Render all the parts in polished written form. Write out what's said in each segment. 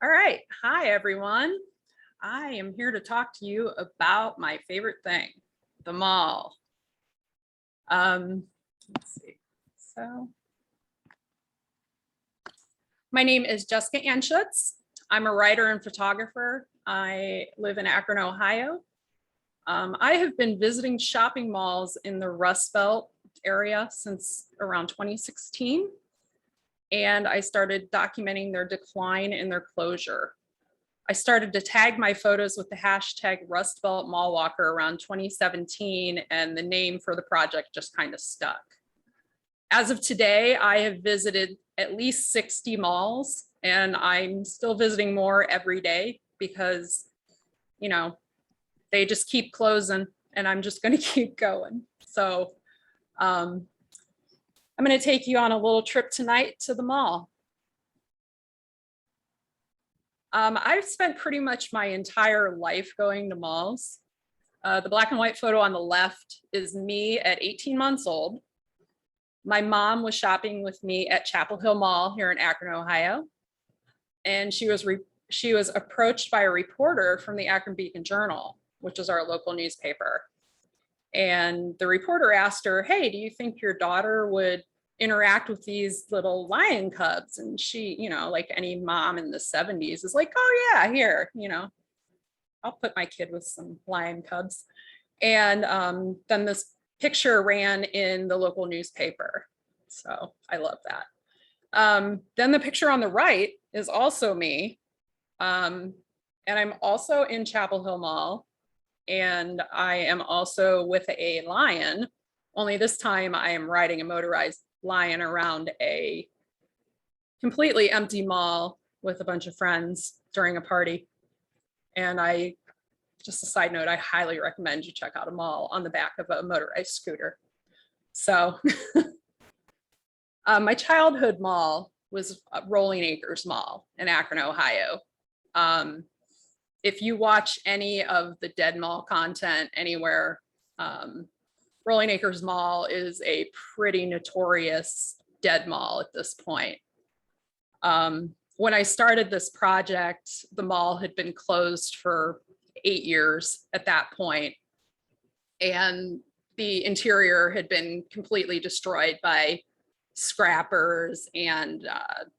All right. Hi, everyone. I am here to talk to you about my favorite thing, the mall. Let's see. So, my name is Jessica Anshutz. I'm a writer and photographer. I live in Akron, Ohio. I have been visiting shopping malls in the Rust Belt area since around 2016. And I started documenting their decline and their closure. I started to tag my photos with the hashtag Rust Belt Mall Walker around 2017, and the name for the project just kind of stuck. As of today, I have visited at least 60 malls, and I'm still visiting more every day because, you know, they just keep closing and I'm just going to keep going. So I'm going to take you on a little trip tonight to the mall. I've spent pretty much my entire life going to malls. The black and white photo on the left is me at 18 months old. My mom was shopping with me at Chapel Hill Mall here in Akron, Ohio. And she was approached by a reporter from the Akron Beacon Journal, which is our local newspaper. And the reporter asked her, "Hey, do you think your daughter would interact with these little lion cubs?" And she, like any mom in the 70s is like, "Oh yeah, here, I'll put my kid with some lion cubs." And then this picture ran in the local newspaper. So I love that. Then the picture on the right is also me. And I'm also in Chapel Hill Mall. And I am also with a lion, only this time I am riding a motorized lion around a completely empty mall with a bunch of friends during a party. And just a side note, I highly recommend you check out a mall on the back of a motorized scooter. So my childhood mall was Rolling Acres Mall in Akron, Ohio. If you watch any of the Dead Mall content anywhere, Rolling Acres Mall is a pretty notorious dead mall at this point. When I started this project, the mall had been closed for 8 years at that point, and the interior had been completely destroyed by scrappers and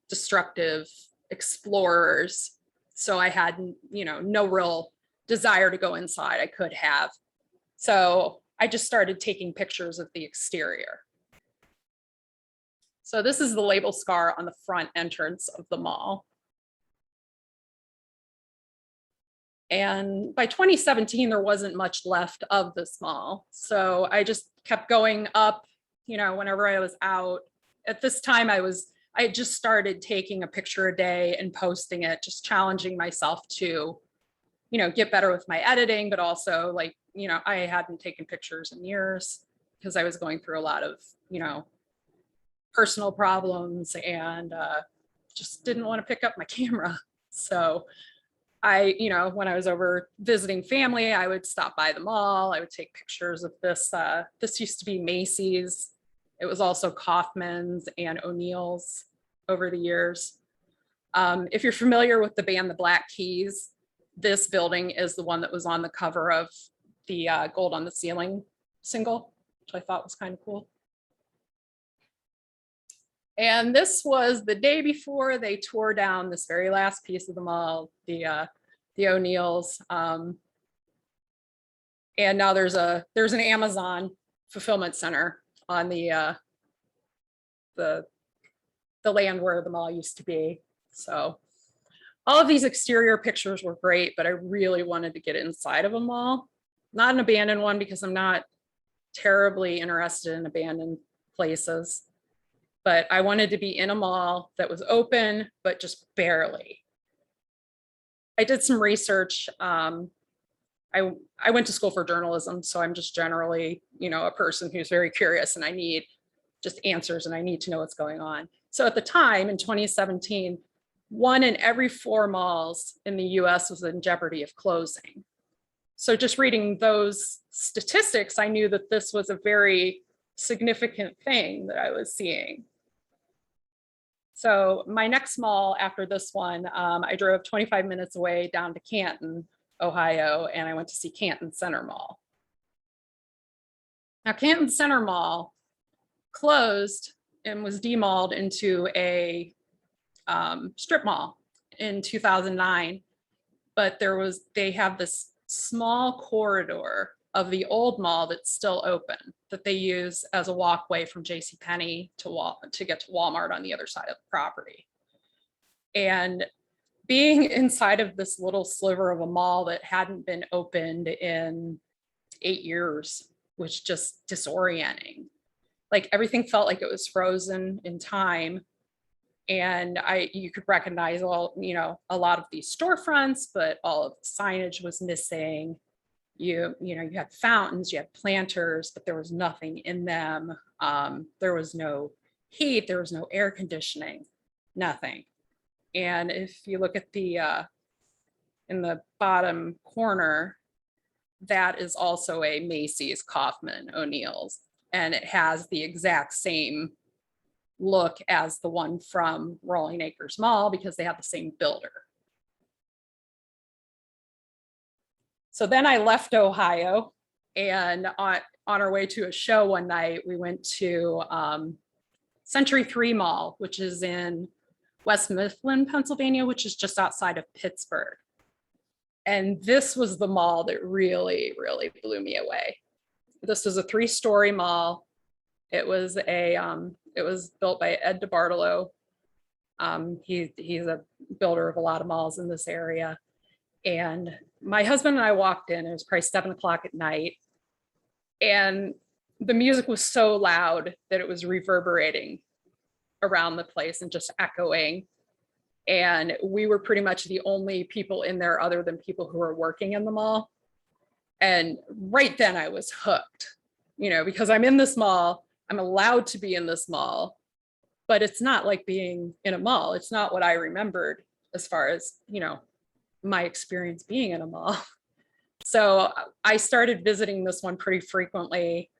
destructive explorers. So I had, no real desire to go inside. I could have. So I just started taking pictures of the exterior. So this is the label scar on the front entrance of the mall. And by 2017, there wasn't much left of this mall. So I just kept going up, whenever I was out. At this time, I had just started taking a picture a day and posting it, just challenging myself to, get better with my editing, but also I hadn't taken pictures in years because I was going through a lot of, personal problems and just didn't want to pick up my camera. So when I was over visiting family, I would stop by the mall. I would take pictures of this. This used to be Macy's. It was also Kaufman's and O'Neill's over the years. If you're familiar with the band The Black Keys, this building is the one that was on the cover of the Gold on the Ceiling single, which I thought was kind of cool. And this was the day before they tore down this very last piece of the mall, the O'Neill's. And now there's an Amazon fulfillment center on the land where the mall used to be. So all of these exterior pictures were great, but I really wanted to get inside of a mall, not an abandoned one because I'm not terribly interested in abandoned places, but I wanted to be in a mall that was open, but just barely. I did some research. I went to school for journalism, so I'm just generally, a person who's very curious and I need just answers and I need to know what's going on. So at the time in 2017, 1 in every 4 malls in the US was in jeopardy of closing. So just reading those statistics, I knew that this was a very significant thing that I was seeing. So my next mall after this one, I drove 25 minutes away down to Canton, Ohio, and I went to see Canton Center Mall. Now, Canton Center Mall closed and was demalled into a strip mall in 2009, but they have this small corridor of the old mall that's still open that they use as a walkway from JCPenney to get to Walmart on the other side of the property. And being inside of this little sliver of a mall that hadn't been opened in 8 years was just disorienting. Like everything felt like it was frozen in time. And you could recognize a lot of these storefronts, but all of the signage was missing. You had fountains, you had planters, but there was nothing in them. There was no heat, there was no air conditioning, nothing. And if you look at in the bottom corner, that is also a Macy's, Kaufman, O'Neill's, and it has the exact same look as the one from Rolling Acres Mall because they have the same builder. So then I left Ohio, and on our way to a show one night, we went to Century 3 Mall, which is in West Mifflin, Pennsylvania, which is just outside of Pittsburgh. And this was the mall that really, really blew me away. This was a 3-story mall. It was built by Ed DeBartolo. He's a builder of a lot of malls in this area. And my husband and I walked in, it was probably 7 o'clock at night. And the music was so loud that it was reverberating around the place and just echoing. And we were pretty much the only people in there other than people who were working in the mall. And right then I was hooked, because I'm in this mall, I'm allowed to be in this mall, but it's not like being in a mall. It's not what I remembered as far as, my experience being in a mall. So I started visiting this one pretty frequently.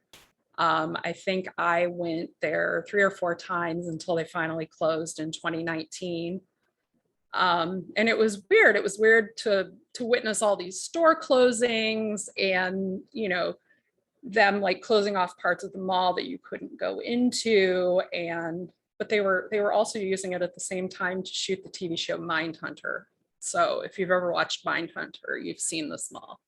I think I went there 3 or 4 times until they finally closed in 2019. And it was weird. It was weird to witness all these store closings and, them like closing off parts of the mall that you couldn't go into. But they were also using it at the same time to shoot the TV show Mindhunter. So if you've ever watched Mindhunter, you've seen this mall.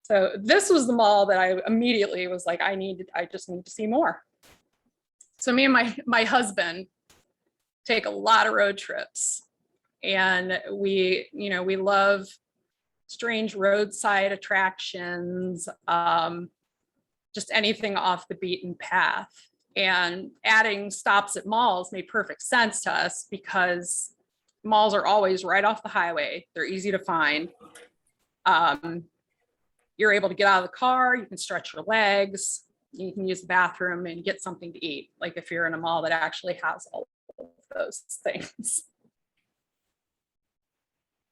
So this was the mall that I immediately was like, I just need to see more. So me and my husband take a lot of road trips, and we love strange roadside attractions, just anything off the beaten path. And adding stops at malls made perfect sense to us because malls are always right off the highway. They're easy to find. You're able to get out of the car, you can stretch your legs, you can use the bathroom and get something to eat, like if you're in a mall that actually has all of those things.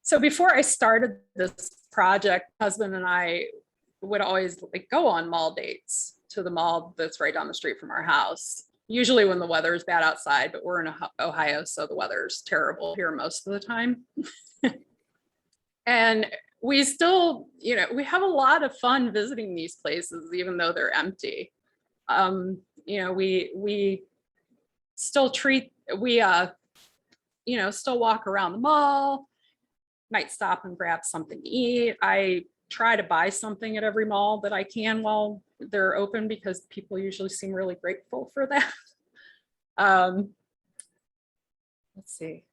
So before I started this project, my husband and I would always go on mall dates to the mall that's right down the street from our house. Usually when the weather is bad outside, but we're in Ohio, so the weather's terrible here most of the time. And we still, we have a lot of fun visiting these places, even though they're empty. We still still walk around the mall, might stop and grab something to eat. I try to buy something at every mall that I can while they're open because people usually seem really grateful for that. Let's see.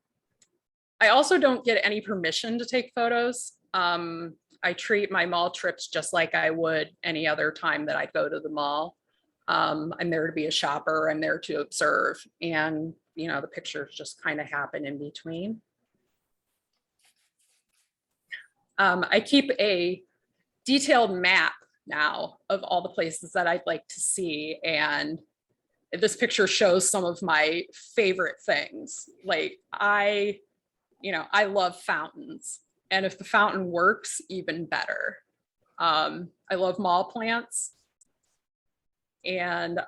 I also don't get any permission to take photos. I treat my mall trips just like I would any other time that I go to the mall. I'm there to be a shopper, I'm there to observe, and the pictures just kind of happen in between. I keep a detailed map now of all the places that I'd like to see, and this picture shows some of my favorite things. Like I love fountains, and if the fountain works, even better. I love mall plants and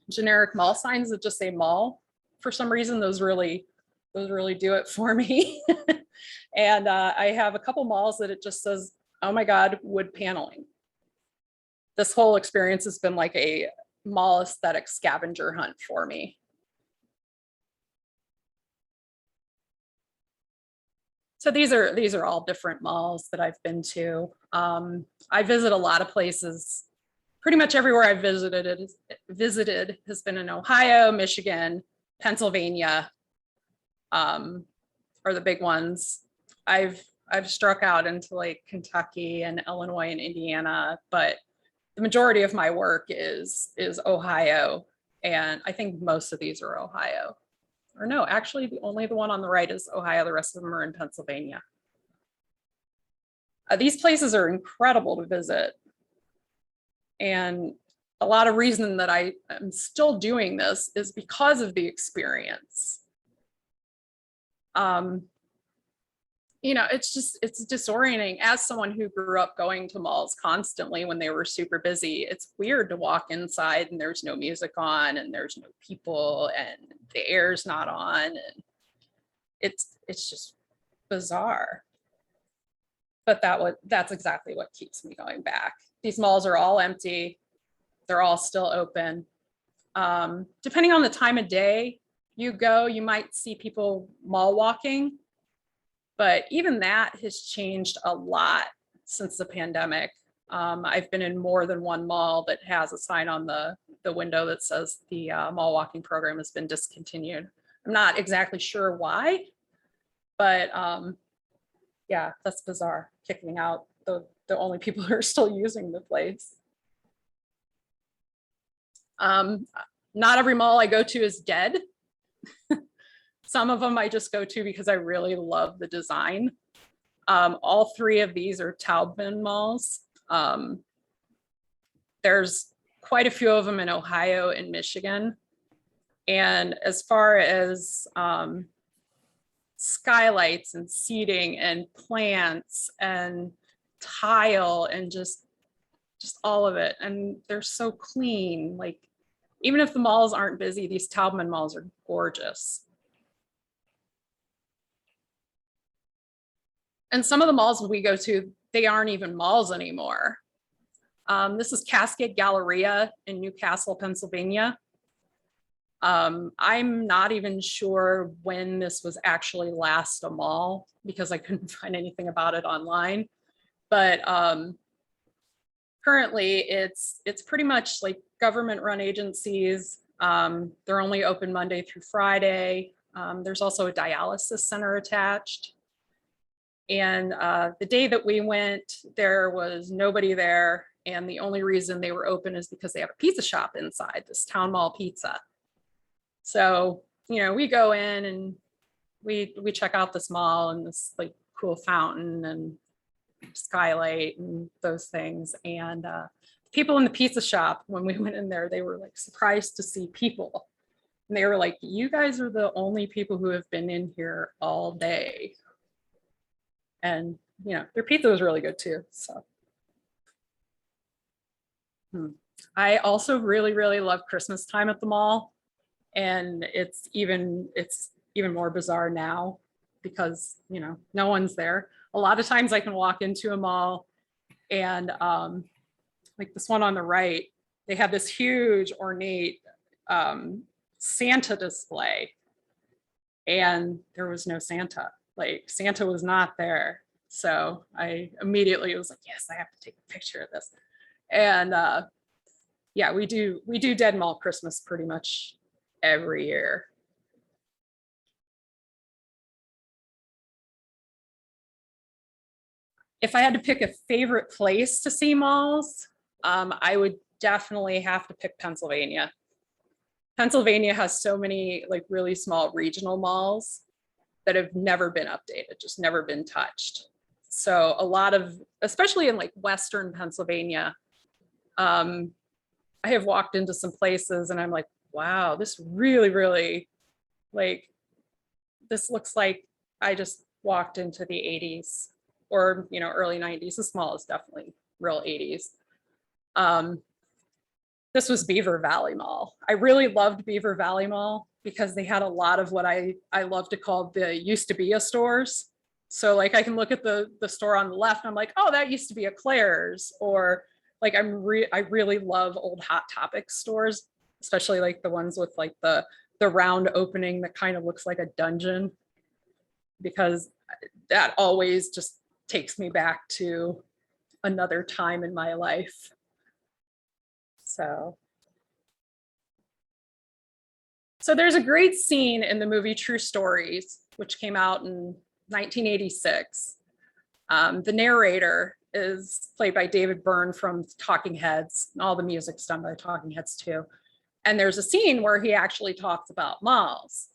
generic mall signs that just say mall. for some reason, those really do it for me. And I have a couple malls that it just says, oh my God, wood paneling. This whole experience has been like a mall aesthetic scavenger hunt for me. So these are all different malls that I've been to. I visit a lot of places. Pretty much everywhere I've visited has been in Ohio, Michigan, Pennsylvania, are the big ones. I've struck out into like Kentucky and Illinois and Indiana, but the majority of my work is Ohio, and I think most of these are Ohio. Or no, actually, only the one on the right is Ohio. The rest of them are in Pennsylvania. These places are incredible to visit. And a lot of reason that I am still doing this is because of the experience. You know, it's disorienting as someone who grew up going to malls constantly when they were super busy. It's weird to walk inside and there's no music on and there's no people and the air's not on, and it's just bizarre. But that's exactly what keeps me going back. These malls are all empty. They're all still open. Depending on the time of day you go, you might see people mall walking. But even that has changed a lot since the pandemic. I've been in more than one mall that has a sign on the window that says the mall walking program has been discontinued. I'm not exactly sure why, but yeah, that's bizarre, kicking out the only people who are still using the place. Not every mall I go to is dead. Some of them I just go to because I really love the design. All three of these are Taubman malls. There's quite a few of them in Ohio and Michigan. And as far as skylights and seating and plants and tile and just all of it, and they're so clean. Like, even if the malls aren't busy, these Taubman malls are gorgeous. And some of the malls we go to, they aren't even malls anymore. This is Cascade Galleria in Newcastle, Pennsylvania. I'm not even sure when this was actually last a mall because I couldn't find anything about it online. But currently it's pretty much like government-run agencies. They're only open Monday through Friday. There's also a dialysis center attached. And the day that we went, there was nobody there. And the only reason they were open is because they have a pizza shop inside, this Town Mall Pizza. So, you know, we go in and we check out this mall and this like cool fountain and skylight and those things. And people in the pizza shop, when we went in there, they were like surprised to see people. And they were like, you guys are the only people who have been in here all day. And, you know, their pizza was really good too, so. I also really, really love Christmas time at the mall. And it's even more bizarre now because, you know, no one's there. A lot of times I can walk into a mall and like this one on the right, they have this huge ornate Santa display and there was no Santa. Like, Santa was not there. So I immediately was like, yes, I have to take a picture of this. And yeah, we do Dead Mall Christmas pretty much every year. If I had to pick a favorite place to see malls, I would definitely have to pick Pennsylvania. Pennsylvania has so many like really small regional malls that have never been updated, just never been touched. So a lot of, especially in like Western Pennsylvania, I have walked into some places and I'm like, wow, this really, really, like, this looks like I just walked into the 80s or, you know, early 90s. This mall is definitely real 80s. This was Beaver Valley Mall. I really loved Beaver Valley Mall because they had a lot of what I love to call the used to be a stores. So like I can look at the store on the left and I'm like, oh, that used to be a Claire's, or like I really love old Hot Topic stores, especially like the ones with like the round opening that kind of looks like a dungeon, because that always just takes me back to another time in my life. So there's a great scene in the movie True Stories, which came out in 1986. The narrator is played by David Byrne from Talking Heads, and all the music's done by Talking Heads too. And there's a scene where he actually talks about malls.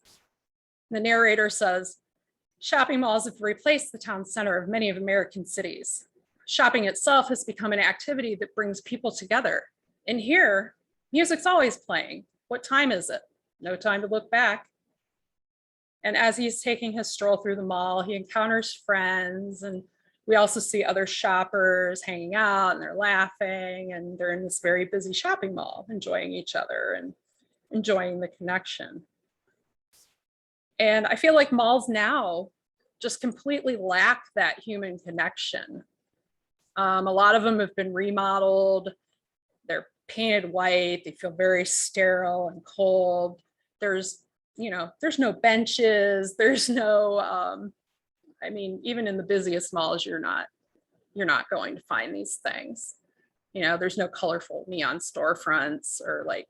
The narrator says, shopping malls have replaced the town center of many of American cities. Shopping itself has become an activity that brings people together. And here, music's always playing. What time is it? No time to look back. And as he's taking his stroll through the mall, he encounters friends, and we also see other shoppers hanging out, and they're laughing, and they're in this very busy shopping mall, enjoying each other and enjoying the connection. And I feel like malls now just completely lack that human connection. A lot of them have been remodeled. They're painted white. They feel very sterile and cold. There's no benches. There's no, I mean, even in the busiest malls, you're not going to find these things. There's no colorful neon storefronts, or like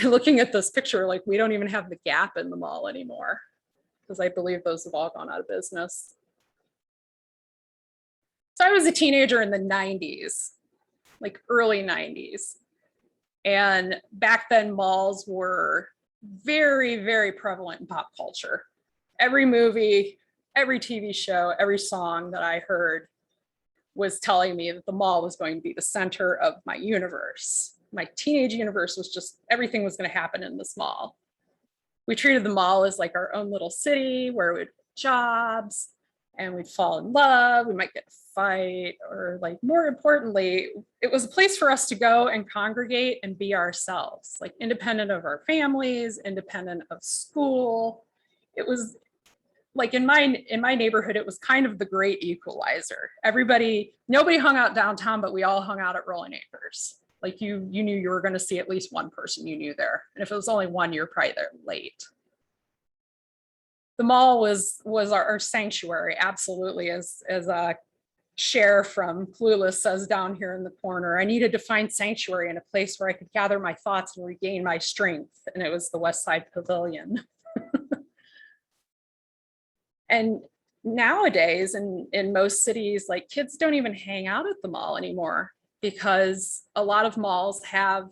looking at this picture, like we don't even have the Gap in the mall anymore, because I believe those have all gone out of business. So I was a teenager in the 90s, like early 90s. And back then malls were very, very prevalent in pop culture. Every movie, every TV show, every song that I heard was telling me that the mall was going to be the center of my universe. My teenage universe was just, everything was going to happen in this mall. We treated the mall as like our own little city where we'd get jobs and we'd fall in love. We might get a fight, or like more importantly, it was a place for us to go and congregate and be ourselves, like independent of our families, independent of school. It was like in my neighborhood, it was kind of the great equalizer. Nobody hung out downtown, but we all hung out at Rolling Acres. Like you knew you were going to see at least one person you knew there. And if it was only one, you're probably there late. The mall was our sanctuary, absolutely, as Cher from Clueless says down here in the corner. I needed to find sanctuary in a place where I could gather my thoughts and regain my strength. And it was the West Side Pavilion. And nowadays in most cities, like kids don't even hang out at the mall anymore, because a lot of malls have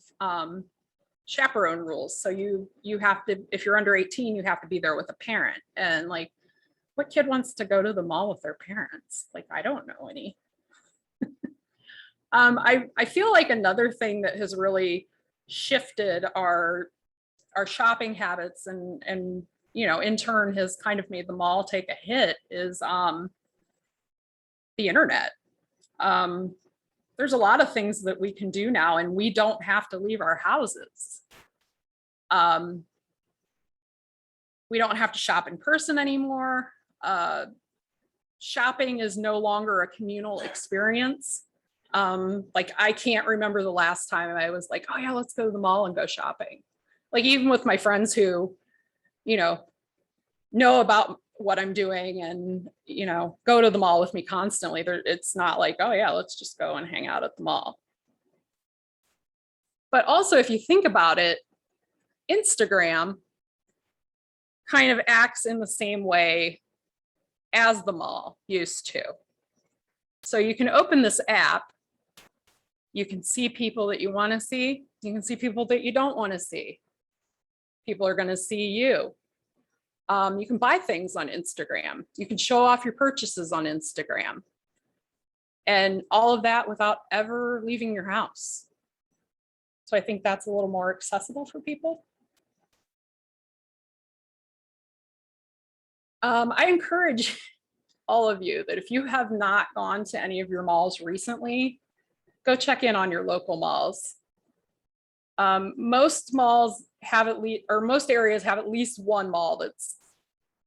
chaperone rules. So you have to, if you're under 18, you have to be there with a parent. And like, what kid wants to go to the mall with their parents? Like, I don't know any. I feel like another thing that has really shifted our shopping habits and in turn has kind of made the mall take a hit is the internet. There's a lot of things that we can do now, and we don't have to leave our houses. We don't have to shop in person anymore. Shopping is no longer a communal experience. Like I can't remember the last time I was like, oh yeah, let's go to the mall and go shopping. Like even with my friends who, know about what I'm doing and, go to the mall with me constantly. It's not like, oh yeah, let's just go and hang out at the mall. But also, if you think about it, Instagram kind of acts in the same way as the mall used to. So you can open this app, you can see people that you want to see, you can see people that you don't want to see. People are going to see you. You can buy things on Instagram. You can show off your purchases on Instagram. And all of that without ever leaving your house. So I think that's a little more accessible for people. I encourage all of you that if you have not gone to any of your malls recently, go check in on your local malls. Most malls have at least, or most areas have at least one mall that's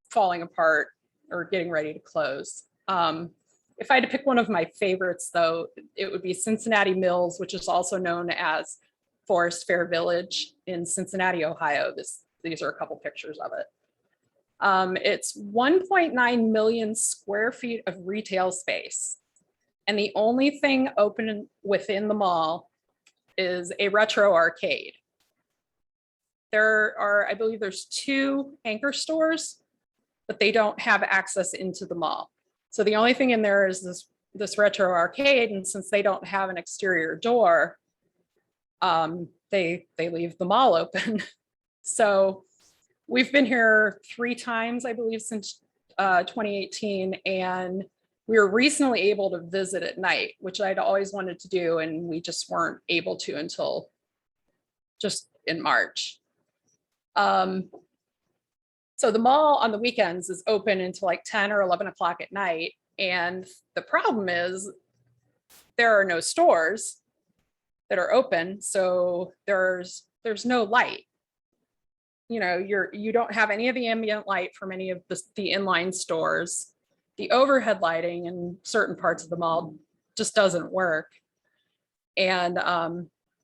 falling apart or getting ready to close. If I had to pick one of my favorites, though, it would be Cincinnati Mills, which is also known as Forest Fair Village in Cincinnati, Ohio. These are a couple pictures of it. It's 1.9 million square feet of retail space. And the only thing open within the mall is a retro arcade. There are, I believe there's 2 anchor stores, but they don't have access into the mall. So the only thing in there is this retro arcade. And since they don't have an exterior door, they leave the mall open. So we've been here 3 times, I believe, since 2018. And we were recently able to visit at night, which I'd always wanted to do. And we just weren't able to until just in March. So the mall on the weekends is open until like 10 or 11 o'clock at night. And the problem is there are no stores that are open. So there's no light. You know, you don't have any of the ambient light from any of the inline stores. The overhead lighting in certain parts of the mall just doesn't work. And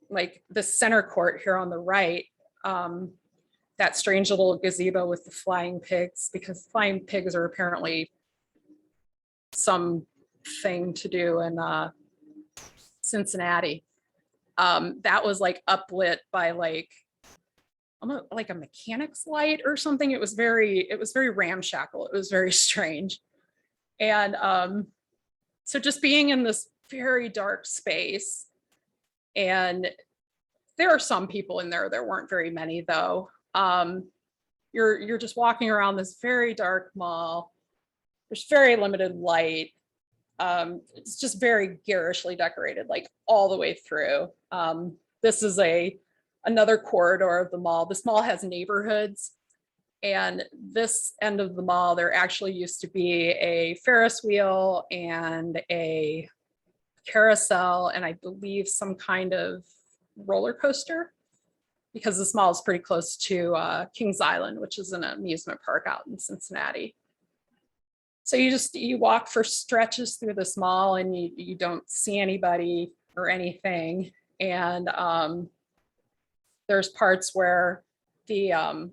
like the center court here on the right, that strange little gazebo with the flying pigs, because flying pigs are apparently some thing to do in Cincinnati. That was like uplit by like a mechanic's light or something. It was very ramshackle. It was very strange. And so just being in this very dark space, and there are some people in there. There weren't very many though. You're just walking around this very dark mall. There's very limited light. It's just very garishly decorated, like all the way through. This is another corridor of the mall. This mall has neighborhoods, and this end of the mall, there actually used to be a Ferris wheel and a carousel, and I believe some kind of roller coaster, because this mall is pretty close to Kings Island, which is an amusement park out in Cincinnati. So you walk for stretches through this mall and you don't see anybody or anything. And there's parts where the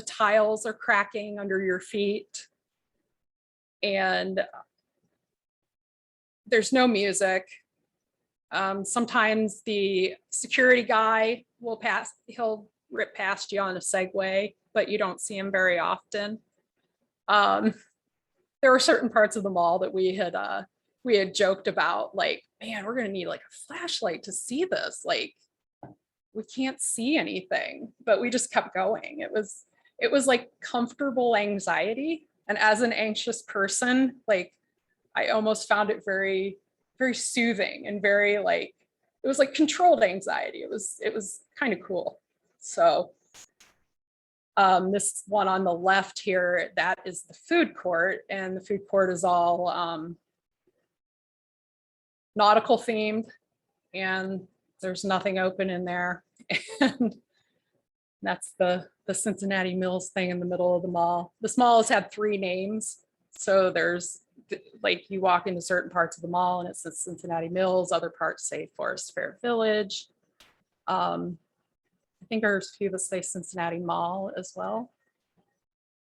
tiles are cracking under your feet, and there's no music. Sometimes the security guy he'll rip past you on a Segway, but you don't see him very often. There were certain parts of the mall that we had joked about, like, man, we're gonna need like a flashlight to see this. Like, we can't see anything, but we just kept going. It was like comfortable anxiety. And as an anxious person, like, I almost found it very, very soothing and very like, it was like controlled anxiety. It was kind of cool. So this one on the left here, that is the food court, and the food court is all nautical themed, and there's nothing open in there. And that's the Cincinnati Mills thing in the middle of the mall. This mall has had 3 names. So there's like, you walk into certain parts of the mall and it says Cincinnati Mills, other parts say Forest Fair Village. I think there's a few that say Cincinnati Mall as well.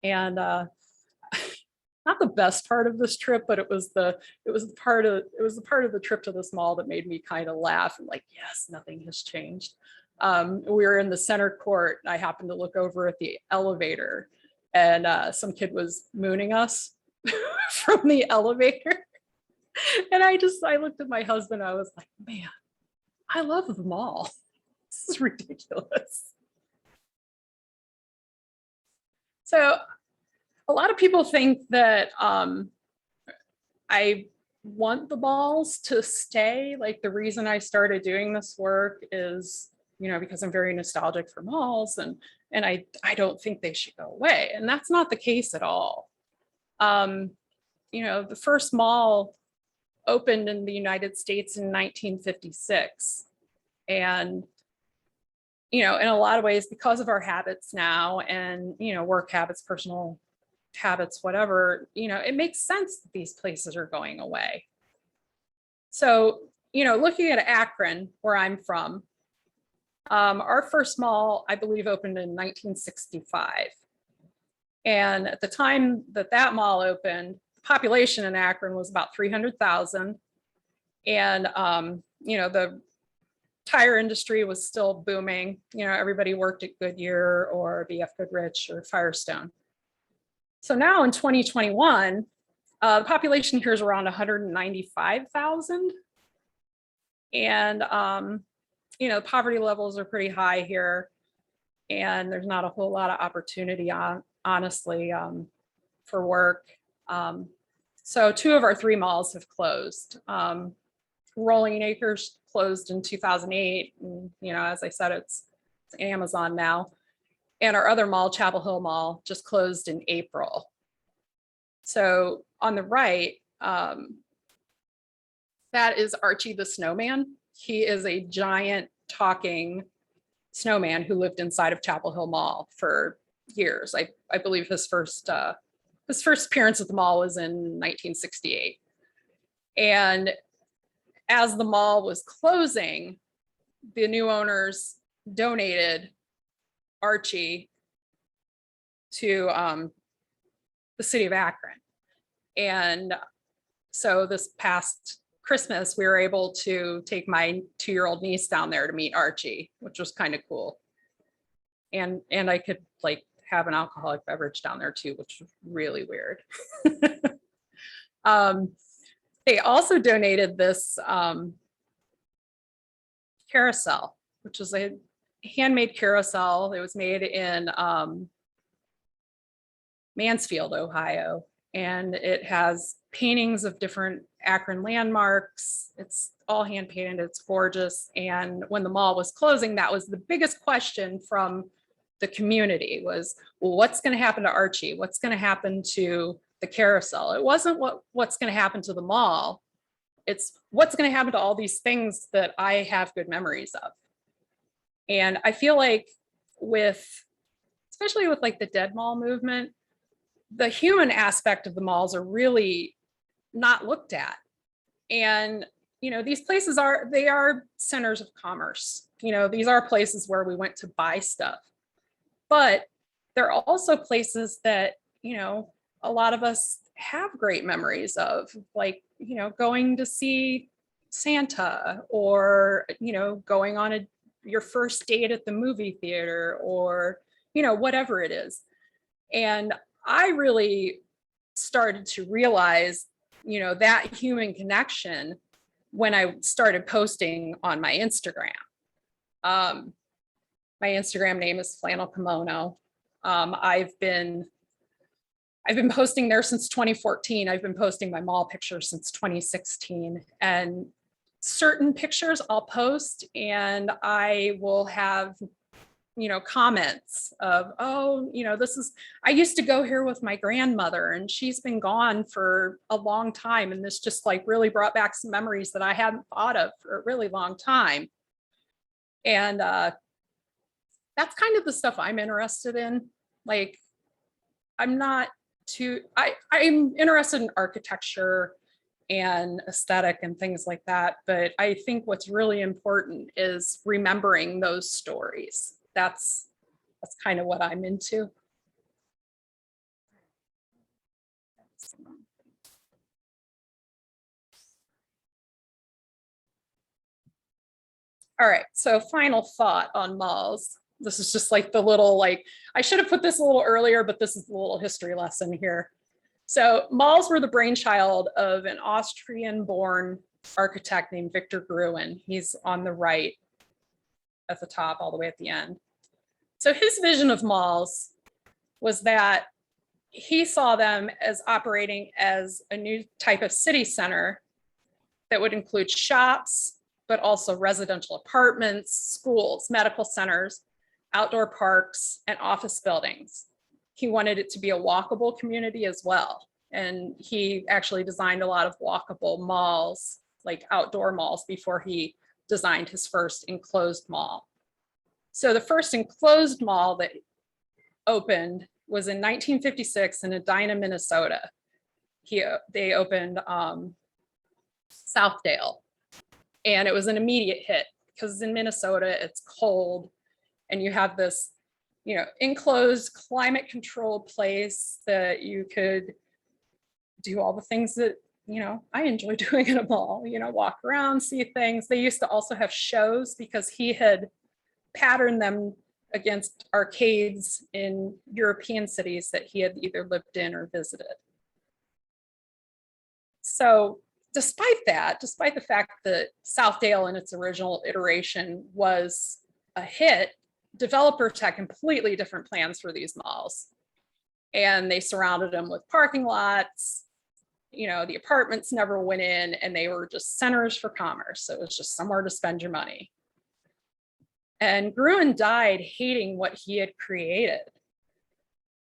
And not the best part of this trip, but it was the part of the trip to this mall that made me kind of laugh and like, yes, nothing has changed. We were in the center court. I happened to look over at the elevator, and some kid was mooning us from the elevator. And I looked at my husband. I was like, man, I love the mall. This is ridiculous. So a lot of people think that I want the malls to stay. Like, the reason I started doing this work is, you know, because I'm very nostalgic for malls, and I don't think they should go away. And that's not the case at all. You know, the first mall opened in the United States in 1956. And, in a lot of ways, because of our habits now and, work habits, personal habits, whatever, it makes sense that these places are going away. So, looking at Akron, where I'm from, our first mall, I believe, opened in 1965. And at the time that mall opened, the population in Akron was about 300,000. And, the tire industry was still booming. Everybody worked at Goodyear or BF Goodrich or Firestone. So now in 2021, the population here is around 195,000. And, poverty levels are pretty high here. And there's not a whole lot of opportunity, honestly, for work. So 2 of our 3 malls have closed. Rolling Acres closed in 2008. And, as I said, it's Amazon now. And our other mall, Chapel Hill Mall, just closed in April. So on the right, that is Archie the Snowman. He is a giant talking snowman who lived inside of Chapel Hill Mall for years. I believe his first appearance at the mall was in 1968. And as the mall was closing, the new owners donated Archie to the city of Akron. And so this past Christmas, we were able to take my 2-year-old niece down there to meet Archie, which was kind of cool. And I could have an alcoholic beverage down there too, which was really weird. They also donated this carousel, which was a handmade carousel. It was made in Mansfield, Ohio, and it has paintings of different Akron landmarks. It's all hand painted, it's gorgeous. And when the mall was closing, that was the biggest question from the community was, well, what's going to happen to Archie? What's going to happen to the carousel? It wasn't what's going to happen to the mall. It's what's going to happen to all these things that I have good memories of. And I feel like especially with the dead mall movement, the human aspect of the malls are really not looked at. And, these places are centers of commerce. These are places where we went to buy stuff, but they're also places that, a lot of us have great memories of, going to see Santa, or, going on your first date at the movie theater, or, whatever it is. And I really started to realize, that human connection when I started posting on my Instagram. My Instagram name is Flannel Kimono. I've been posting there since 2014. I've been posting my mall pictures since 2016. And certain pictures I'll post and I will have, comments of, oh, I used to go here with my grandmother and she's been gone for a long time. And this just really brought back some memories that I hadn't thought of for a really long time. And that's kind of the stuff I'm interested in. I'm interested in architecture and aesthetic and things like that. But I think what's really important is remembering those stories. That's kind of what I'm into. All right, so final thought on malls. This is just the little, I should have put this a little earlier, but this is the little history lesson here. So malls were the brainchild of an Austrian-born architect named Victor Gruen. He's on the right at the top, all the way at the end. So his vision of malls was that he saw them as operating as a new type of city center that would include shops, but also residential apartments, schools, medical centers, outdoor parks, and office buildings. He wanted it to be a walkable community as well. And he actually designed a lot of walkable malls, outdoor malls, before he designed his first enclosed mall. So the first enclosed mall that opened was in 1956 in Edina, Minnesota. They opened Southdale, and it was an immediate hit because in Minnesota it's cold, and you have this, enclosed, climate controlled place that you could do all the things that I enjoy doing in a mall. Walk around, see things. They used to also have shows because he had patterned them against arcades in European cities that he had either lived in or visited. So despite the fact that Southdale in its original iteration was a hit, developers had completely different plans for these malls. And they surrounded them with parking lots. The apartments never went in, and they were just centers for commerce. So it was just somewhere to spend your money. And Gruen died hating what he had created.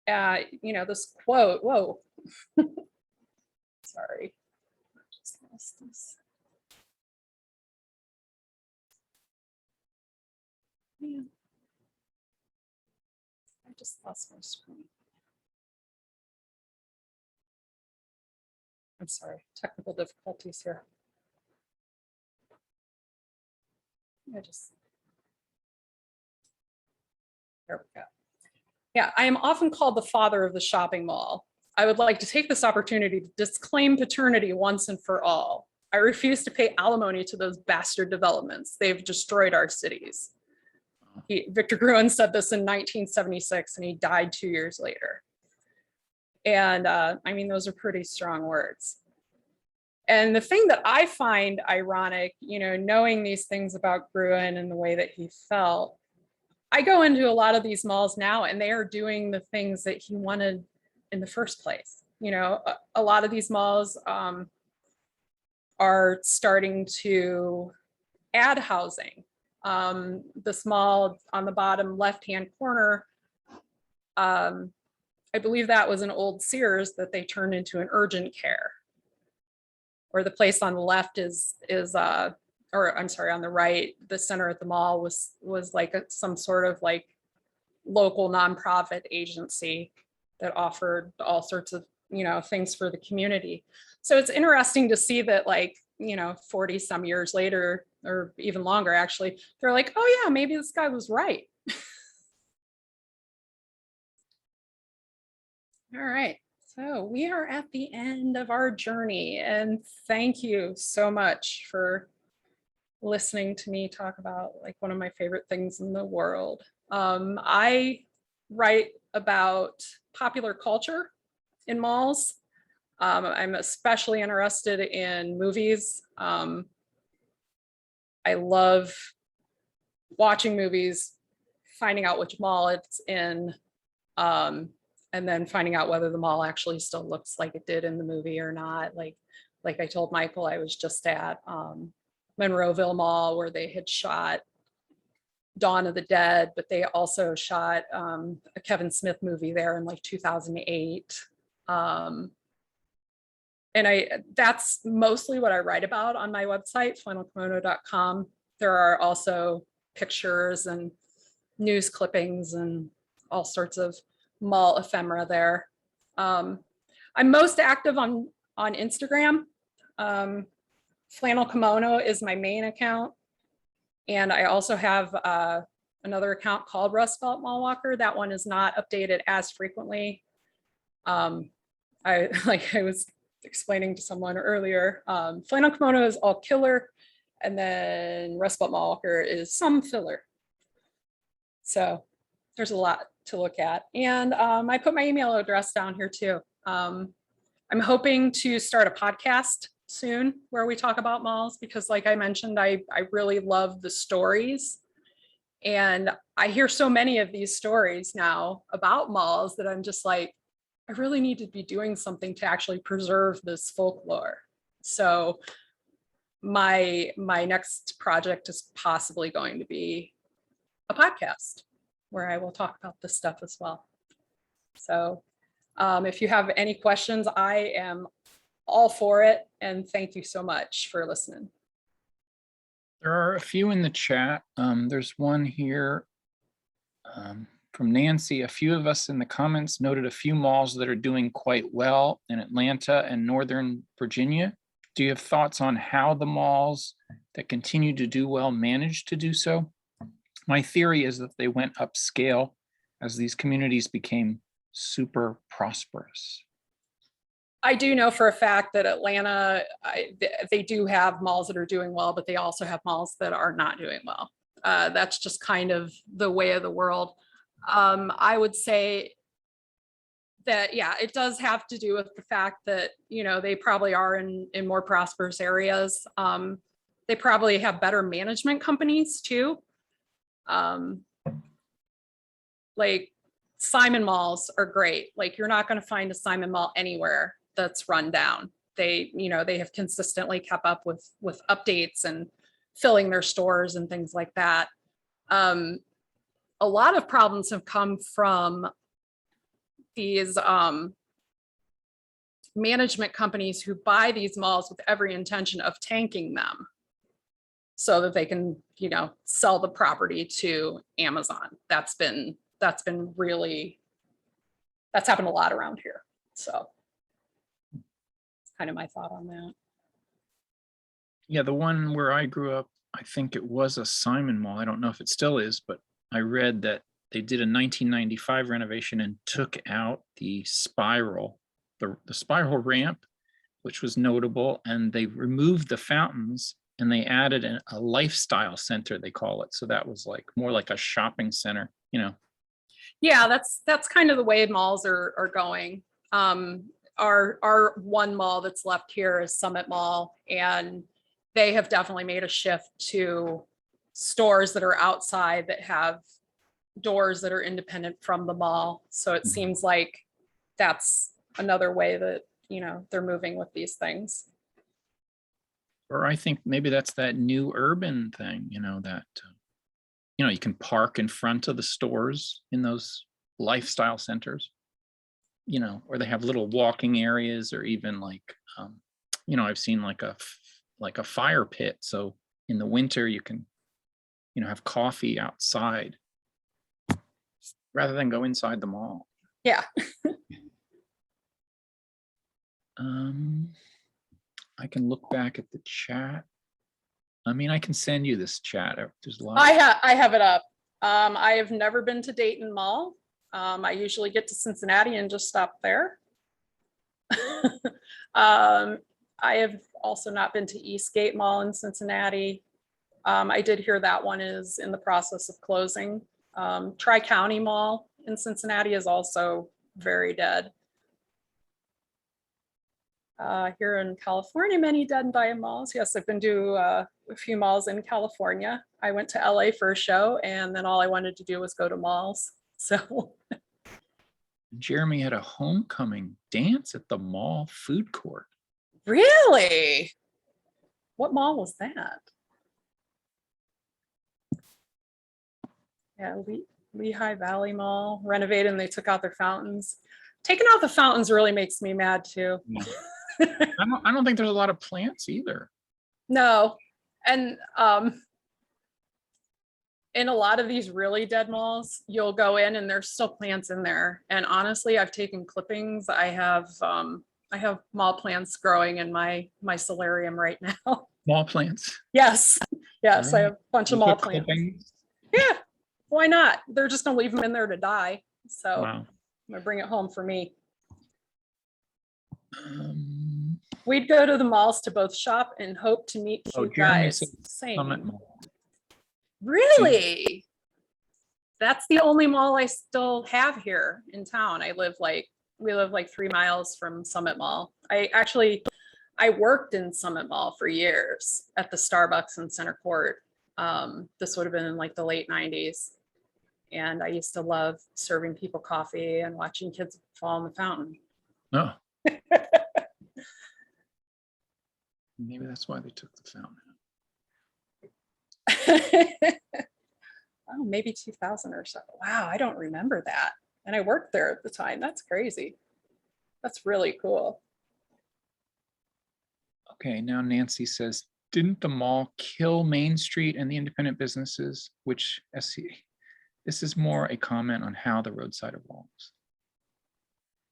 This quote, whoa, sorry. I just lost this. Man. I just lost my screen. I'm sorry, technical difficulties here. There we go. Yeah, I am often called the father of the shopping mall. I would like to take this opportunity to disclaim paternity once and for all. I refuse to pay alimony to those bastard developments. They've destroyed our cities. Victor Gruen said this in 1976, and he died 2 years later. And those are pretty strong words. And the thing that I find ironic, knowing these things about Gruen and the way that he felt, I go into a lot of these malls now, and they are doing the things that he wanted in the first place. A lot of these malls are starting to add housing. This mall on the bottom left-hand corner, I believe that was an old Sears that they turned into an urgent care. Or the place on the left on the right, the center at the mall was like some sort of like local nonprofit agency that offered all sorts of, things for the community. So it's interesting to see that 40 some years later, or even longer actually, they're like, oh yeah, maybe this guy was right. All right. So we are at the end of our journey, and thank you so much for listening to me talk about one of my favorite things in the world. I write about popular culture in malls. I'm especially interested in movies. I love watching movies, finding out which mall it's in, and then finding out whether the mall actually still looks like it did in the movie or not. Like I told Michael, I was just at Monroeville Mall where they had shot Dawn of the Dead, but they also shot a Kevin Smith movie there in 2008. And that's mostly what I write about on my website, flannelkimono.com. There are also pictures and news clippings and all sorts of mall ephemera there. I'm most active on Instagram. Flannel Kimono is my main account. And I also have another account called Rust Belt Mall Walker. That one is not updated as frequently. I was explaining to someone earlier, Flannel Kimono is all killer, and then Rust Belt Mall Walker is some filler. So there's a lot to look at. And I put my email address down here too. I'm hoping to start a podcast soon where we talk about malls, because like I mentioned, I really love the stories. And I hear so many of these stories now about malls that I'm just like, I really need to be doing something to actually preserve this folklore. So my next project is possibly going to be a podcast where I will talk about this stuff as well. So if you have any questions, I am all for it. And thank you so much for listening. There are a few in the chat. There's one here from Nancy. A few of us in the comments noted a few malls that are doing quite well in Atlanta and Northern Virginia. Do you have thoughts on how the malls that continue to do well managed to do so? My theory is that they went upscale as these communities became super prosperous. I do know for a fact that Atlanta, they do have malls that are doing well, but they also have malls that are not doing well. That's just kind of the way of the world. I would say that, yeah, it does have to do with the fact that, you know, they probably are in more prosperous areas. They probably have better management companies too. Like Simon malls are great. Like you're not going to find a Simon mall anywhere that's run down. They, you know, they have consistently kept up with updates and filling their stores and things like that. A lot of problems have come from these management companies who buy these malls with every intention of tanking them so that they can, you know, sell the property to Amazon. That's happened a lot around here. So kind of my thought on that. Yeah, the one where I grew up, I think it was a Simon Mall. I don't know if it still is, but I read that they did a 1995 renovation and took out the spiral, the spiral ramp, which was notable, and they removed the fountains and they added a lifestyle center, they call it. So that was like more like a shopping center, you know. Yeah, that's kind of the way malls are going. Our one mall that's left here is Summit Mall, and they have definitely made a shift to stores that are outside that have doors that are independent from the mall. So it seems like that's another way that, you know, they're moving with these things. Or I think maybe that's that new urban thing, you know, that you know, you can park in front of the stores in those lifestyle centers, you know, or they have little walking areas, or even like, you know, I've seen like a fire pit. So in the winter you can, you know, have coffee outside rather than go inside the mall. Yeah. I can look back at the chat. I mean, I can send you this chat. There's a lot. I have it up. I have never been to Dayton Mall. I usually get to Cincinnati and just stop there. I have also not been to Eastgate Mall in Cincinnati. I did hear that one is in the process of closing. Tri-County Mall in Cincinnati is also very dead. Here in California, many dead and dying malls. Yes, I've been to a few malls in California. I went to LA for a show, and then all I wanted to do was go to malls. So Jeremy had a homecoming dance at the mall food court. really? What mall was that? Yeah, Lehigh Valley Mall renovated and they took out their fountains. Taking out the fountains really makes me mad too. Yeah. I don't think there's a lot of plants either. No. And in a lot of these really dead malls, you'll go in and there's still plants in there. And honestly, I've taken clippings. I have mall plants growing in my solarium right now. Mall plants. Yes. Yes, I have a bunch of mall plants. Clippings. Yeah. Why not? They're just gonna leave them in there to die. So Wow. I'm gonna bring it home for me. We'd go to the malls to both shop and hope to meet cute guys. Same. Really? That's the only mall I still have here in town. We live like 3 miles from Summit Mall. I worked in Summit Mall for years at the Starbucks in Center Court. This would have been in like the late 90s. And I used to love serving people coffee and watching kids fall in the fountain. Oh. Maybe that's why they took the fountain out. Oh, maybe 2000 or so. Wow, I don't remember that. And I worked there at the time. That's crazy. That's really cool. Okay, now Nancy says, didn't the mall kill Main Street and the independent businesses, which this is more a comment on how the roadside evolves.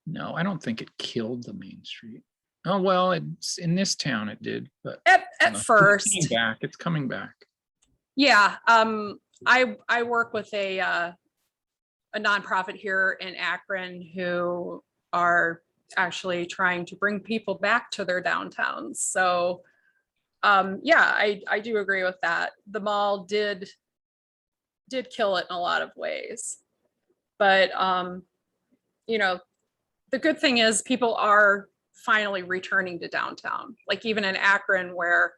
No, I don't think it killed the Main Street. Oh, well, it's in this town it did, but At first. it's coming back. Yeah. I work with a nonprofit here in Akron who are actually trying to bring people back to their downtowns. So yeah, I do agree with that. The mall did kill it in a lot of ways. But you know, the good thing is people are finally returning to downtown. Like even in Akron, where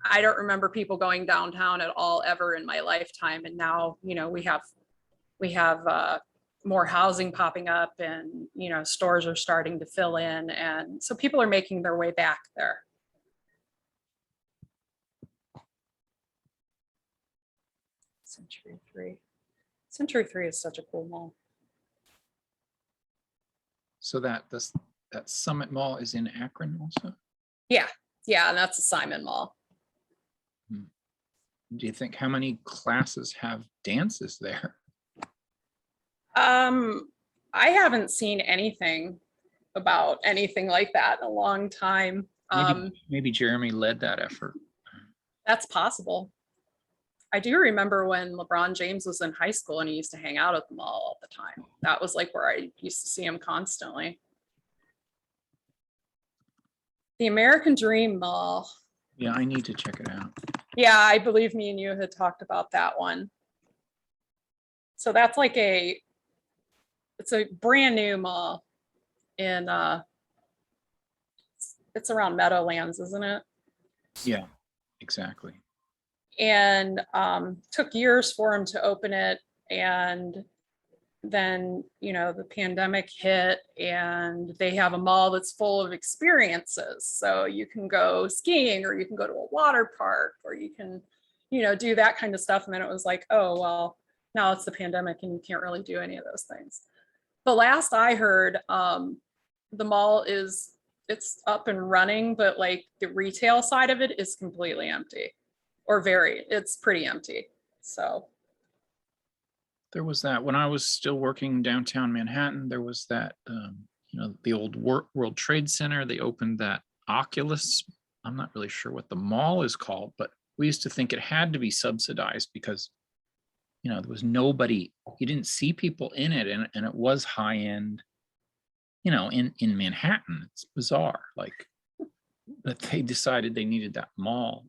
I don't remember people going downtown at all ever in my lifetime. And now, you know, we have more housing popping up, and, you know, stores are starting to fill in. And so people are making their way back there. Century 3 is such a cool mall. So that Summit Mall is in Akron also? Yeah, and that's a Simon Mall. Do you think, how many classes have dances there? I haven't seen anything about anything like that in a long time. Maybe Jeremy led that effort. That's possible. I do remember when LeBron James was in high school and he used to hang out at the mall all the time. That was like where I used to see him constantly. The American Dream Mall. Yeah, I need to check it out. Yeah, I believe me and you had talked about that one. So that's like it's a brand new mall in it's around Meadowlands, isn't it? Yeah, exactly. And took years for him to open it. And then, you know, the pandemic hit, and they have a mall that's full of experiences. So you can go skiing, or you can go to a water park, or you can, you know, do that kind of stuff. And then it was like, oh, well, now it's the pandemic and you can't really do any of those things. The last I heard, the mall it's up and running, but like the retail side of it is completely empty, or it's pretty empty. So there was that when I was still working downtown Manhattan. There was that, you know, the old World Trade Center. They opened that Oculus. I'm not really sure what the mall is called, but we used to think it had to be subsidized because, you know, there was nobody. You didn't see people in it, and it was high end. You know, in Manhattan, it's bizarre. Like, but they decided they needed that mall.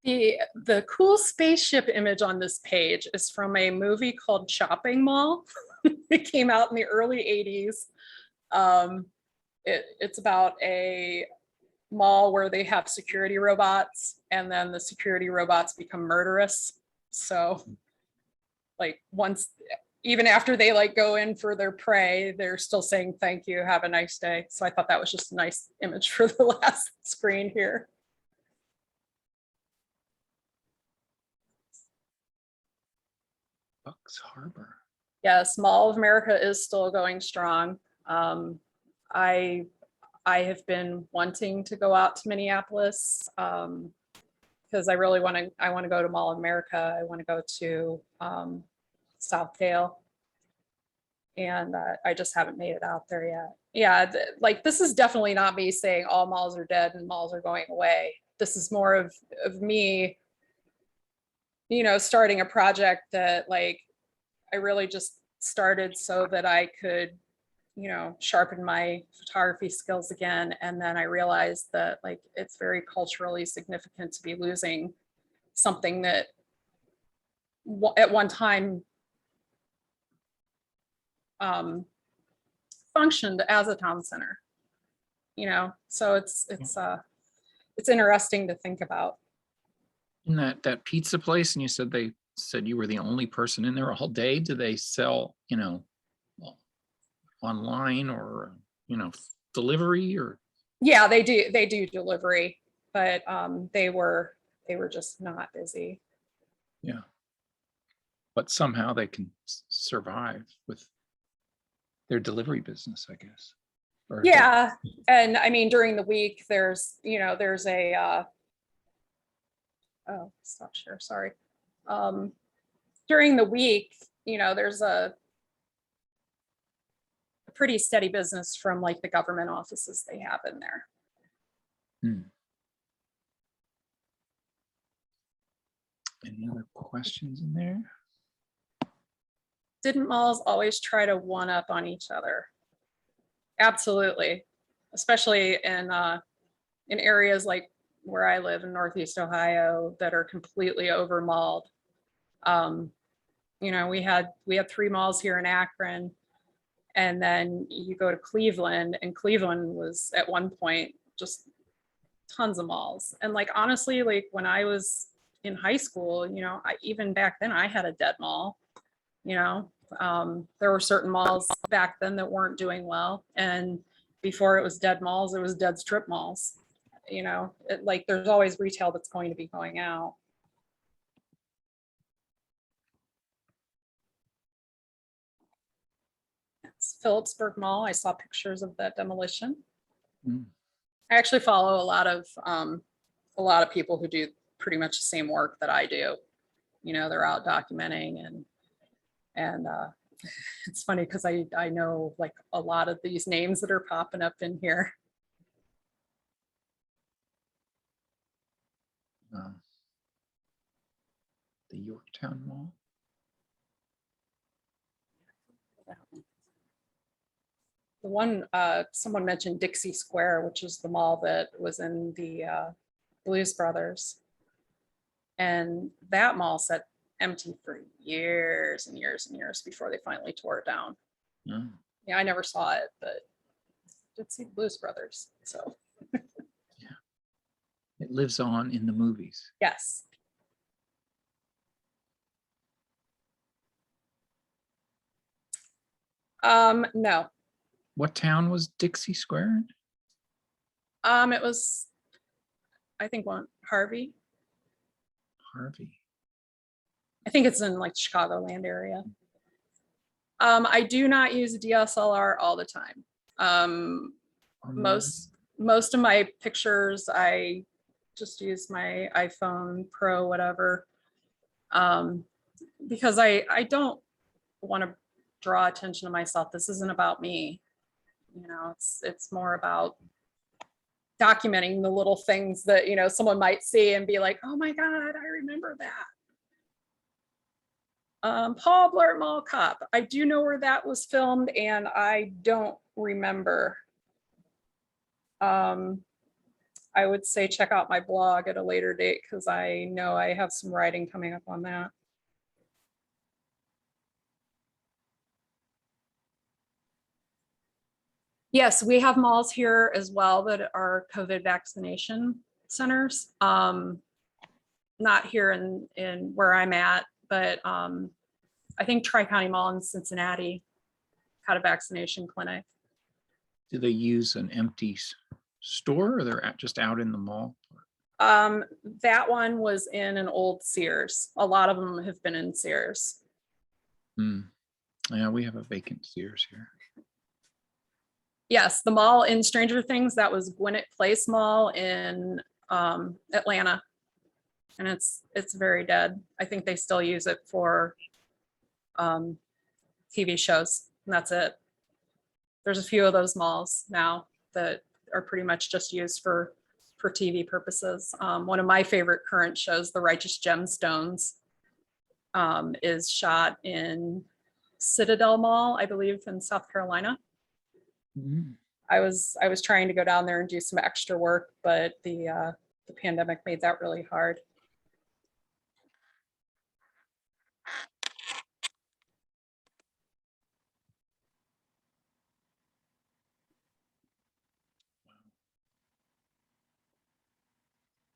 the cool spaceship image on this page is from a movie called Chopping Mall. It came out in the early 80s. It's about a mall where they have security robots, and then the security robots become murderous. So like even after they like go in for their prey, they're still saying thank you, have a nice day. So I thought that was just a nice image for the last screen here. Bucks Harbor. Yes, Mall of America is still going strong. I have been wanting to go out to Minneapolis because I really want to go to Mall of America. I want to go to Southdale, and I just haven't made it out there yet. Yeah, like this is definitely not me saying all malls are dead and malls are going away. This is more of me, you know, starting a project that like I really just started so that I could, you know, sharpen my photography skills again. And then I realized that like it's very culturally significant to be losing something that at one time functioned as a town center, you know. So it's interesting to think about. In that pizza place, and you said you were the only person in there all day. Do they sell, you know, online or, you know, delivery? Or yeah, they do delivery, but they were just not busy. Yeah, but somehow they can survive with their delivery business, I guess. Or Yeah, and I mean, during the week, there's a, oh, stop share, sorry. During the week, there's a pretty steady business from like the government offices they have in there. Any other questions in there? Didn't malls always try to one up on each other? Absolutely, especially in areas like where I live in Northeast Ohio that are completely over malled. We had 3 malls here in Akron, and then you go to Cleveland, and Cleveland was at one point just tons of malls. And like honestly, like when I was in high school, even back then I had a dead mall. There were certain malls back then that weren't doing well, and before it was dead malls, it was dead strip malls. Like there's always retail that's going to be going out. It's Phillipsburg Mall. I saw pictures of that demolition. I actually follow a lot of people who do pretty much the same work that I do. They're out documenting, and it's funny because I know like a lot of these names that are popping up in here. The Yorktown Mall. The one someone mentioned Dixie Square, which is the mall that was in the Blues Brothers, and that mall sat empty for years and years and years before they finally tore it down. Yeah, I never saw it, but I did see the Blues Brothers. So yeah, it lives on in the movies. Yes. No. What town was Dixie Square? It was, I think, Harvey. Harvey. I think it's in like Chicagoland area. I do not use a DSLR all the time. Most of my pictures, I just use my iPhone Pro, whatever, because I don't want to draw attention to myself. This isn't about me. It's more about documenting the little things that, someone might see and be like, oh my God, I remember that. Paul Blart Mall Cop. I do know where that was filmed, and I don't remember. I would say check out my blog at a later date because I know I have some writing coming up on that. Yes, we have malls here as well that are COVID vaccination centers. Not here in where I'm at, but I think Tri-County Mall in Cincinnati had a vaccination clinic. Do they use an empty store, or they're just out in the mall? That one was in an old Sears. A lot of them have been in Sears. Yeah, we have a vacant Sears here. Yes, the mall in Stranger Things, that was Gwinnett Place Mall in Atlanta. And it's very dead. I think they still use it for TV shows, and that's it. There's a few of those malls now that are pretty much just used for TV purposes. One of my favorite current shows, The Righteous Gemstones, is shot in Citadel Mall, I believe, in South Carolina. I was trying to go down there and do some extra work, but the pandemic made that really hard.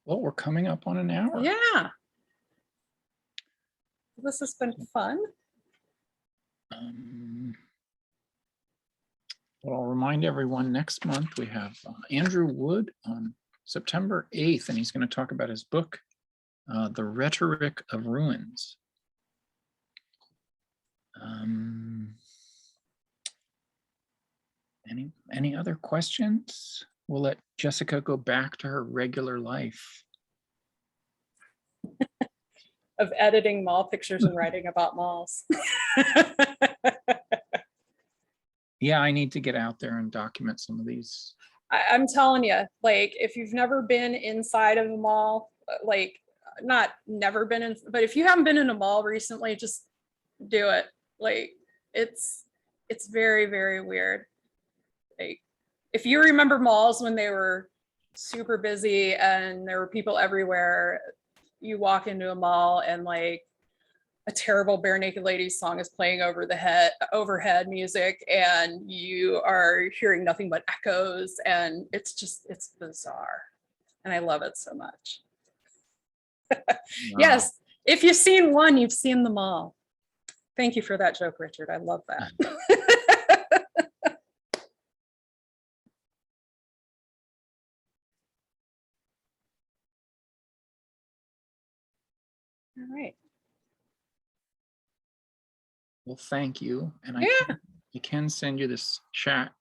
Well, we're coming up on an hour. Yeah. This has been fun. Well, I'll remind everyone, next month we have Andrew Wood on September 8th, and he's going to talk about his book, The Rhetoric of Ruins. Any other questions? We'll let Jessica go back to her regular life. Of editing mall pictures and writing about malls. Yeah, I need to get out there and document some of these. I'm telling you, like, if you've never been inside of a mall, like, not never been in, but if you haven't been in a mall recently, just do it. Like, it's very, very weird. Like, if you remember malls when they were super busy and there were people everywhere, you walk into a mall and like a terrible Bare Naked Ladies song is playing over the overhead music, and you are hearing nothing but echoes, and it's bizarre. And I love it so much. Wow. Yes, if you've seen one, you've seen them all. Thank you for that joke, Richard. I love that. All right. Well, thank you. And Yeah. I can send you this chat.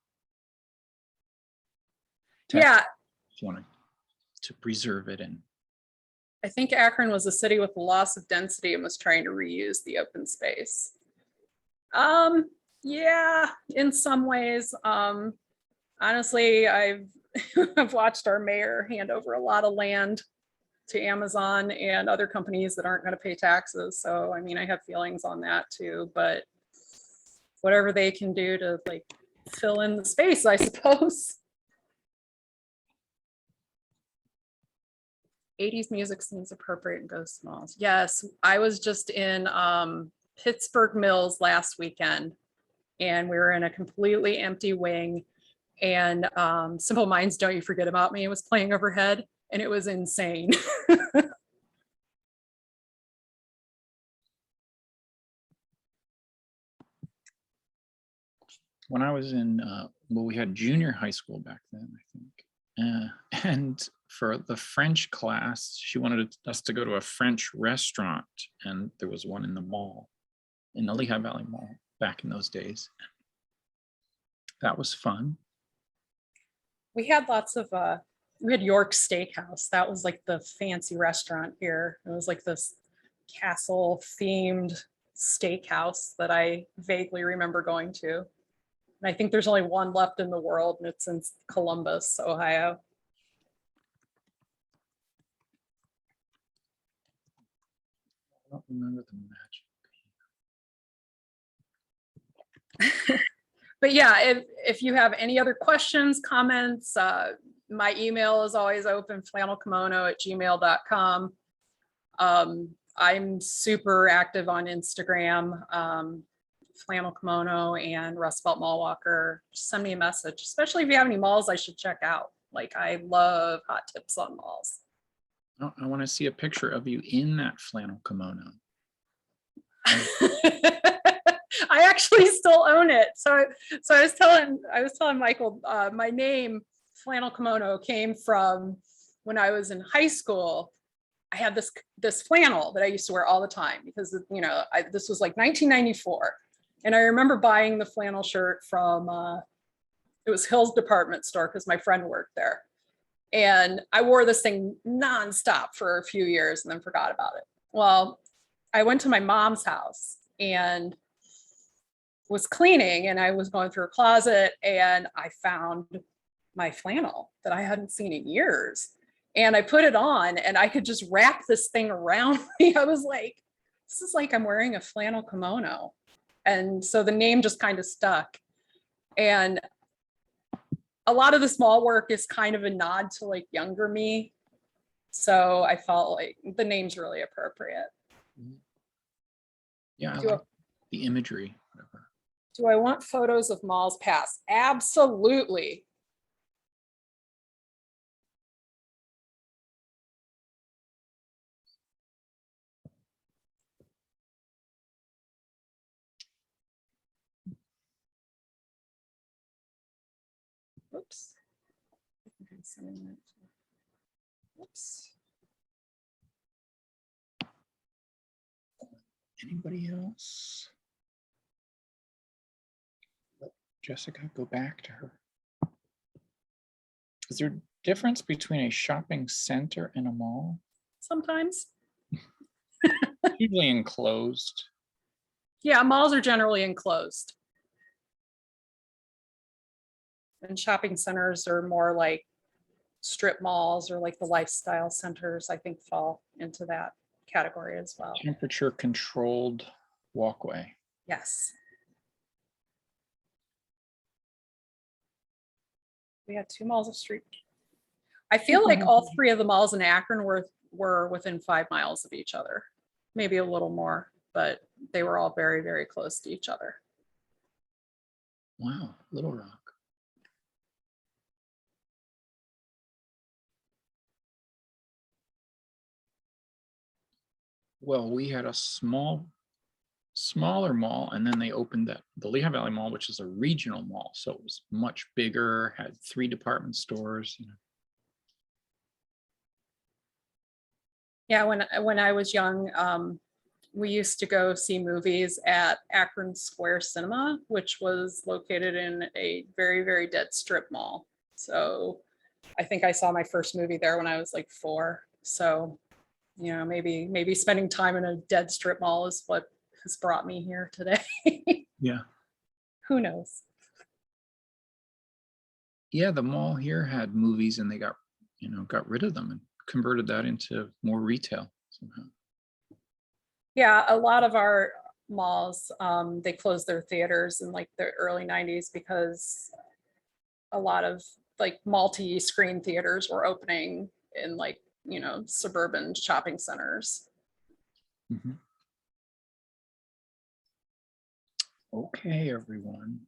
Yeah. If you want to preserve it. And I think Akron was a city with a loss of density and was trying to reuse the open space. Yeah, in some ways. Honestly, I've I've watched our mayor hand over a lot of land to Amazon and other companies that aren't going to pay taxes. So, I mean, I have feelings on that too, but whatever they can do to like fill in the space, I suppose. 80s music seems appropriate in Ghost Malls. Yes, I was just in Pittsburgh Mills last weekend, and we were in a completely empty wing, and Simple Minds, Don't You Forget About Me was playing overhead, and it was insane. when I was in, well, we had junior high school back then, I think. And for the French class, she wanted us to go to a French restaurant, and there was one in the mall, in the Lehigh Valley Mall back in those days. That was fun. We had lots of, we had York Steakhouse. That was like the fancy restaurant here. It was like this castle themed steakhouse that I vaguely remember going to. And I think there's only one left in the world, and it's in Columbus, Ohio. I don't remember the magic. But yeah, if you have any other questions, comments, my email is always open, flannelkimono@gmail.com. I'm super active on Instagram, Flannel Kimono and Rust Belt Mall Walker. Just send me a message, especially if you have any malls I should check out. Like, I love hot tips on malls. I want to see a picture of you in that flannel kimono. I actually still own it. So I was telling Michael, my name Flannel Kimono came from when I was in high school. I had this flannel that I used to wear all the time because, you know, this was like 1994. And I remember buying the flannel shirt from, it was Hill's department store because my friend worked there. And I wore this thing nonstop for a few years and then forgot about it. Well, I went to my mom's house and was cleaning, and I was going through a closet, and I found my flannel that I hadn't seen in years. And I put it on, and I could just wrap this thing around me. I was like, this is like I'm wearing a flannel kimono. And so the name just kind of stuck. And a lot of the small work is kind of a nod to like younger me. So I felt like the name's really appropriate. Yeah, I like the imagery. Whatever. Do I want photos of malls past? Absolutely. Oops. Oops. Anybody else? Let Jessica go back to her Is there a difference between a shopping center and a mall? Sometimes. Usually enclosed. Yeah, malls are generally enclosed. And shopping centers are more like strip malls or like the lifestyle centers, I think fall into that category as well. Temperature controlled walkway. Yes. We had 2 malls of street. I feel like all 3 of the malls in Akron were within 5 miles of each other, maybe a little more, but they were all very, very close to each other. Wow, Little Rock. Well, we had a smaller mall, and then they opened the Lehigh Valley Mall, which is a regional mall. So it was much bigger, had 3 department stores, you know. Yeah, when I was young, we used to go see movies at Akron Square Cinema, which was located in a very, very dead strip mall. So I think I saw my first movie there when I was like 4. So, you know, maybe spending time in a dead strip mall is what has brought me here today. Yeah. Who knows? Yeah, the mall here had movies and they got rid of them and converted that into more retail somehow. Yeah, a lot of our malls, they closed their theaters in like the early 90s because a lot of like multi-screen theaters were opening in like, you know, suburban shopping centers. Mhm. Okay, everyone.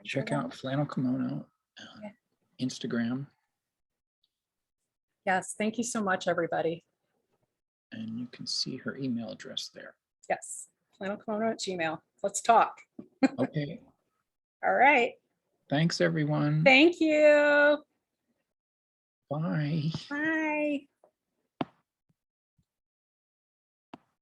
Check out Flannel Kimono on Instagram. Yes, thank you so much, everybody. And you can see her email address there. Yes, flannelkimono@gmail. Let's talk. Okay. All right. Thanks, everyone. Thank you. Bye. Bye.